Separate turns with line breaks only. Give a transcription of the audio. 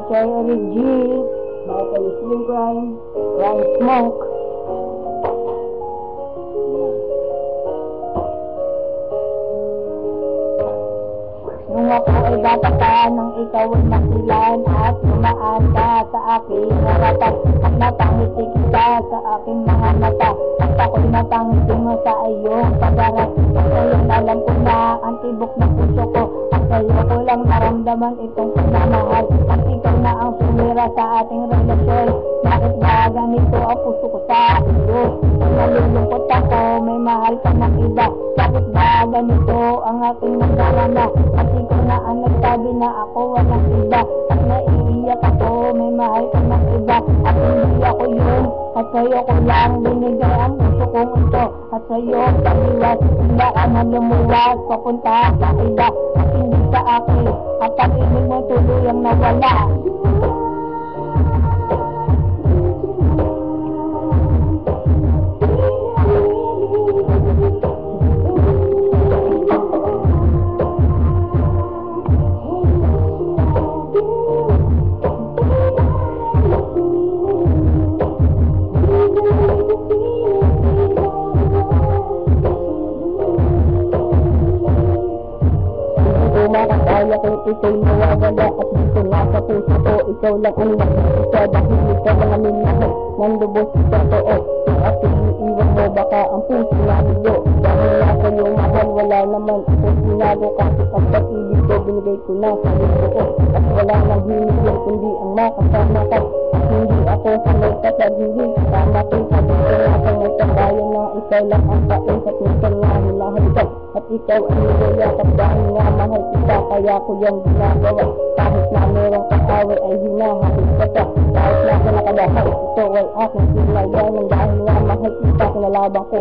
Cherry G, Michael Slim Crime Smoke. Nung ako ay bata pa, nang ikaw ay masilan at lumaan ka sa aking harapan, at napangiti kita sa aking mga mata, at ako'y napangiti mo sa iyong pagharap. At ngayon alam ko na ang tibok ng puso ko, at sa'yo ko lang naramdaman itong pagmamahal, at ikaw na ang sumira sa ating relasyon. Bakit ba ganito ang puso ko sa iyo? Nalulungkot ako, may mahal ka ng iba. Bakit ba ganito ang aking nagdarama? At ikaw na ang nagsabi na ako walang iba, at naiiyak ako, may mahal ka ng iba. At hindi ako yun, at sa'yo ko lang binigay ang puso kong ito. At sa'yo pag-iwas, hindi ka na lumuwas papunta sa iba, at hindi sa akin. At pag-ibig mo tuluyang nawala. Makakaya kung ito'y nawawala, at dito nga sa puso ko ikaw lang ang nakikita, dahil ikaw lang ang minahal ng lubos sa totoo. Kung ako'y iiwan mo, baka ang puso na niyo, dahil nga sa'yo mahal, wala naman ako sinago, kasi ang pag-ibig ko binigay ko na sa ko, at wala nang hinigyan kundi ang makasama ka. At hindi ako sanay kapag hindi kasama ko, sabi ko nga sa may kabayan na ikaw lang ang kausap, minsan nga hinahalikan, at ikaw ang nagayakap, dahil nga mahal kita, kaya ko yan ginagawa. Kahit na merong kakaway ay hinahakit ka pa, kahit na sa nakadahan ito ay aking sinayanan, dahil nga mahal kita, kinalabang ko